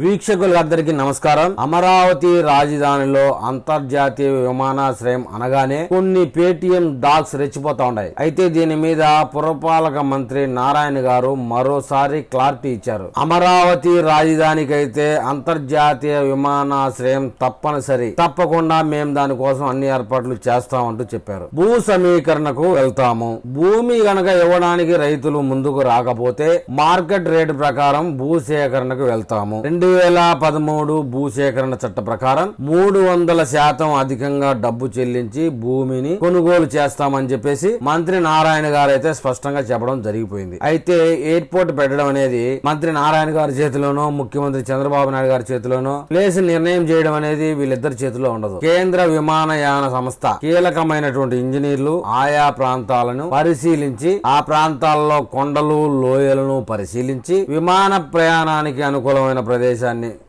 వీక్షకులందరికీ నమస్కారం. అమరావతి రాజధానిలో అంతర్జాతీయ విమానాశ్రయం అనగానే కొన్ని పేటీఎం డాగ్స్ రెచ్చిపోతా ఉన్నాయి. అయితే దీని మీద పురపాలక మంత్రి నారాయణ గారు మరోసారి క్లారిటీ ఇచ్చారు. అమరావతి రాజధానికైతే అంతర్జాతీయ విమానాశ్రయం తప్పనిసరి, తప్పకుండా మేము దానికోసం అన్ని ఏర్పాట్లు చేస్తామంటూ చెప్పారు. భూ సమీకరణకు వెళ్తాము. భూమి గనక ఇవ్వడానికి రైతులు ముందుకు రాకపోతే మార్కెట్ రేటు ప్రకారం భూసేకరణకు వెళ్తాము. 2013 భూసేకరణ చట్ట ప్రకారం 300% అధికంగా డబ్బు చెల్లించి భూమిని కొనుగోలు చేస్తామని చెప్పేసి మంత్రి నారాయణ గారు అయితే స్పష్టంగా చెప్పడం జరిగిపోయింది. అయితే ఎయిర్పోర్ట్ పెట్టడం అనేది మంత్రి నారాయణ గారి చేతిలోనో ముఖ్యమంత్రి చంద్రబాబు నాయుడు గారి చేతిలోనో ప్లేస్ నిర్ణయం చేయడం అనేది వీళ్ళిద్దరి చేతిలో ఉండదు. కేంద్ర విమానయాన సంస్థ కీలకమైనటువంటి ఇంజనీర్లు ఆయా ప్రాంతాలను పరిశీలించి ఆ ప్రాంతాల్లో కొండలు లోయలను పరిశీలించి విమాన ప్రయాణానికి అనుకూలమైన ప్రదేశాన్ని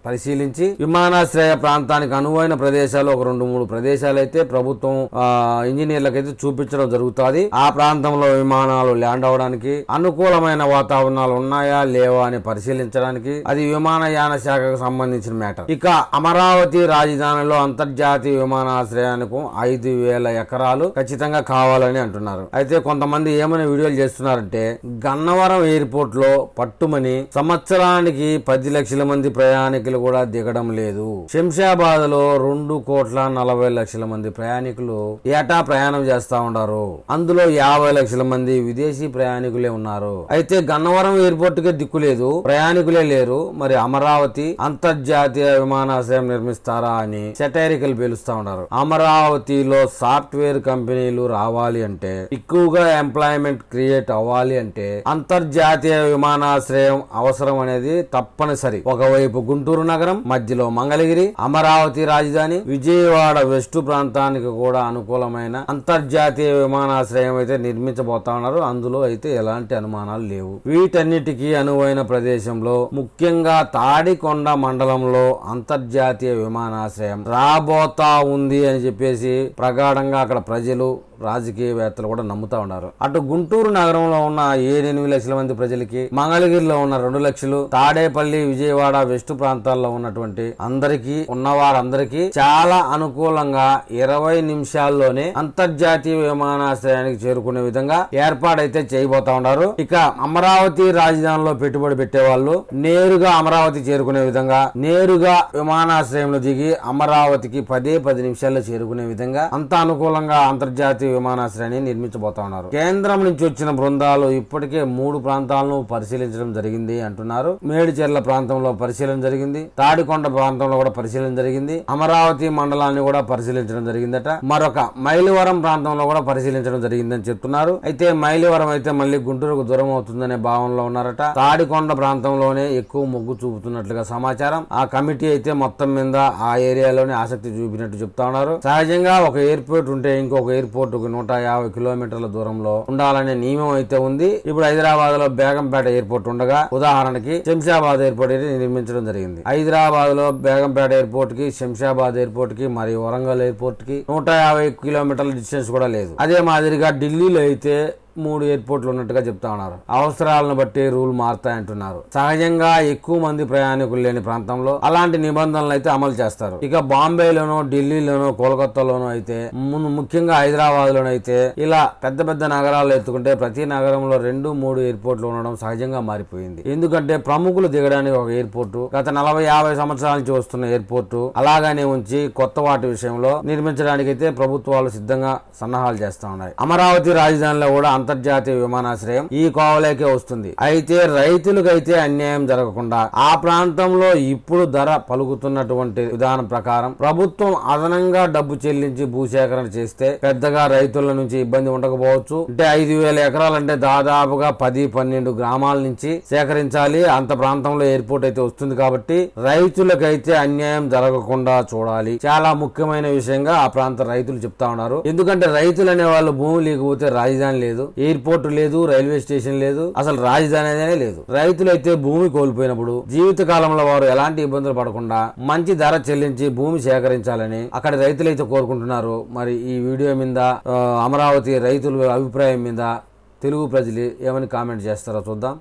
పరిశీలించి విమానాశ్రయ ప్రాంతానికి అనువైన ప్రదేశాలు ఒక 2-3 ప్రదేశాలు అయితే ప్రభుత్వం ఇంజనీర్లకైతే చూపించడం జరుగుతుంది. ఆ ప్రాంతంలో విమానాలు ల్యాండ్ అవడానికి అనుకూలమైన వాతావరణాలు ఉన్నాయా లేవా అని పరిశీలించడానికి అది విమానయాన శాఖకు సంబంధించిన మ్యాటర్. ఇక అమరావతి రాజధానిలో అంతర్జాతీయ విమానాశ్రయానికి 5,000 ఎకరాలు ఖచ్చితంగా కావాలని అంటున్నారు. అయితే కొంతమంది ఏమైనా వీడియోలు చేస్తున్నారంటే గన్నవరం ఎయిర్పోర్ట్ లో పట్టుమని సంవత్సరానికి 10 లక్షల మంది ప్రయాణికులు కూడా దిగడం లేదు. శంషాబాద్ లో 2,40,00,000 మంది ప్రయాణికులు ఏటా ప్రయాణం చేస్తా ఉన్నారు. అందులో 50 లక్షల మంది విదేశీ ప్రయాణికులే ఉన్నారు. అయితే గన్నవరం ఎయిర్పోర్ట్ కే దిక్కు లేదు, ప్రయాణికులే లేరు. మరి అమరావతి అంతర్జాతీయ విమానాశ్రయం నిర్మిస్తారా అని సెటైరికల్ పేలుస్తా ఉన్నారు. అమరావతిలో సాఫ్ట్వేర్ కంపెనీలు రావాలి అంటే, ఎక్కువగా ఎంప్లాయ్మెంట్ క్రియేట్ అవ్వాలి అంటే అంతర్జాతీయ విమానాశ్రయం అవసరం అనేది తప్పనిసరి. ఒకవైపు గుంటూరు నగరం, మధ్యలో మంగళగిరి, అమరావతి రాజధాని, విజయవాడ వెస్ట్ ప్రాంతానికి కూడా అనుకూలమైన అంతర్జాతీయ విమానాశ్రయం అయితే నిర్మించబోతా ఉన్నారు. అందులో అయితే ఎలాంటి అనుమానాలు లేవు. వీటన్నిటికీ అనువైన ప్రదేశంలో ముఖ్యంగా తాడికొండ మండలంలో అంతర్జాతీయ విమానాశ్రయం రాబోతా ఉంది అని చెప్పేసి ప్రగాఢంగా అక్కడ ప్రజలు, రాజకీయవేత్తలు కూడా నమ్ముతా ఉన్నారు. అటు గుంటూరు నగరంలో ఉన్న 7-8 లక్షల మంది ప్రజలకి, మంగళగిరిలో ఉన్న 2 లక్షలు, తాడేపల్లి, విజయవాడ వెస్ట్ ప్రాంతాల్లో ఉన్నటువంటి అందరికీ, ఉన్నవారందరికీ చాలా అనుకూలంగా 20 నిమిషాల్లోనే అంతర్జాతీయ విమానాశ్రయానికి చేరుకునే విధంగా ఏర్పాటైతే చేయబోతా ఉన్నారు. ఇక అమరావతి రాజధానిలో పెట్టుబడి పెట్టే వాళ్ళు నేరుగా అమరావతి చేరుకునే విధంగా, నేరుగా విమానాశ్రయంలో దిగి అమరావతికి 10 నిమిషాల్లో చేరుకునే విధంగా అంత అనుకూలంగా అంతర్జాతీయ విమానాశ్రయాన్ని నిర్మించబోతా ఉన్నారు. కేంద్రం నుంచి వచ్చిన బృందాలు ఇప్పటికే 3 ప్రాంతాలను పరిశీలించడం జరిగింది అంటున్నారు. మేడిచెర్ల ప్రాంతంలో పరిశీలన జరిగింది, తాడికొండ ప్రాంతంలో కూడా పరిశీలన జరిగింది, అమరావతి మండలాన్ని కూడా పరిశీలించడం జరిగిందట. మరొక మైలవరం ప్రాంతంలో కూడా పరిశీలించడం జరిగిందని చెప్తున్నారు. అయితే మైలవరం అయితే మళ్ళీ గుంటూరుకు దూరం అవుతుందనే భావనలో ఉన్నారట. తాడికొండ ప్రాంతంలోనే ఎక్కువ మొగ్గు చూపుతున్నట్లుగా సమాచారం. ఆ కమిటీ అయితే మొత్తం మీద ఆ ఏరియాలోనే ఆసక్తి చూపినట్టు చెప్తా ఉన్నారు. సహజంగా ఒక ఎయిర్పోర్ట్ ఉంటే ఇంకొక ఎయిర్పోర్ట్ 150 కిలోమీటర్ల దూరంలో ఉండాలనే నియమం అయితే ఉంది. ఇప్పుడు హైదరాబాద్ లో బేగంపేట ఎయిర్పోర్ట్ ఉండగా ఉదాహరణకి శంషాబాద్ ఎయిర్పోర్ట్ అయితే నిర్మించడం జరిగింది. హైదరాబాద్ లో బేగంపేట ఎయిర్పోర్ట్ కి, శంషాబాద్ ఎయిర్పోర్ట్ కి మరియు వరంగల్ ఎయిర్పోర్ట్ కి 150 కిలోమీటర్ల డిస్టెన్స్ కూడా లేదు. అదే మాదిరిగా ఢిల్లీలో అయితే 3 ఎయిర్పోర్ట్లు ఉన్నట్టుగా చెప్తా ఉన్నారు. అవసరాలను బట్టి రూల్ మారుతాయంటున్నారు. సహజంగా ఎక్కువ మంది ప్రయాణికులు లేని ప్రాంతంలో అలాంటి నిబంధనలు అయితే అమలు చేస్తారు. ఇక బాంబేలోనో, ఢిల్లీలోనో, కోల్కతాలోనో అయితే, ముఖ్యంగా హైదరాబాద్ లోనో అయితే ఇలా పెద్ద పెద్ద నగరాలు ఎత్తుకుంటే ప్రతి నగరంలో 2-3 ఎయిర్పోర్ట్లు ఉండడం సహజంగా మారిపోయింది. ఎందుకంటే ప్రముఖులు దిగడానికి ఒక ఎయిర్పోర్టు, గత 40-50 సంవత్సరాల నుంచి వస్తున్న ఎయిర్పోర్టు అలాగానే ఉంచి కొత్త వాటి విషయంలో నిర్మించడానికి అయితే ప్రభుత్వాలు సిద్ధంగా సన్నాహాలు చేస్తా ఉన్నాయి. అమరావతి రాజధానిలో కూడా అంతర్జాతీయ విమానాశ్రయం ఈ కోవలేకే వస్తుంది. అయితే రైతులకైతే అన్యాయం జరగకుండా ఆ ప్రాంతంలో ఇప్పుడు ధర పలుకుతున్నటువంటి విధానం ప్రకారం ప్రభుత్వం అదనంగా డబ్బు చెల్లించి భూసేకరణ చేస్తే పెద్దగా రైతుల నుంచి ఇబ్బంది ఉండకపోవచ్చు. అంటే 5,000 ఎకరాలంటే దాదాపుగా 10-12 గ్రామాల నుంచి సేకరించాలి. అంత ప్రాంతంలో ఎయిర్పోర్ట్ అయితే వస్తుంది కాబట్టి రైతులకైతే అన్యాయం జరగకుండా చూడాలి. చాలా ముఖ్యమైన విషయంగా ఆ ప్రాంత రైతులు చెప్తా ఉన్నారు. ఎందుకంటే రైతులు అనే వాళ్ళు భూమి లేకపోతే రాజధాని లేదు, ఎయిర్పోర్ట్ లేదు, రైల్వే స్టేషన్ లేదు, అసలు రాజధాని అనేది లేదు. రైతులైతే భూమి కోల్పోయినప్పుడు జీవిత కాలంలో వారు ఎలాంటి ఇబ్బందులు పడకుండా మంచి ధర చెల్లించి భూమి సేకరించాలని అక్కడ రైతులైతే కోరుకుంటున్నారు. మరి ఈ వీడియో మీద అమరావతి రైతుల అభిప్రాయం మీద తెలుగు ప్రజలు ఏమని కామెంట్ చేస్తారో చూద్దాం.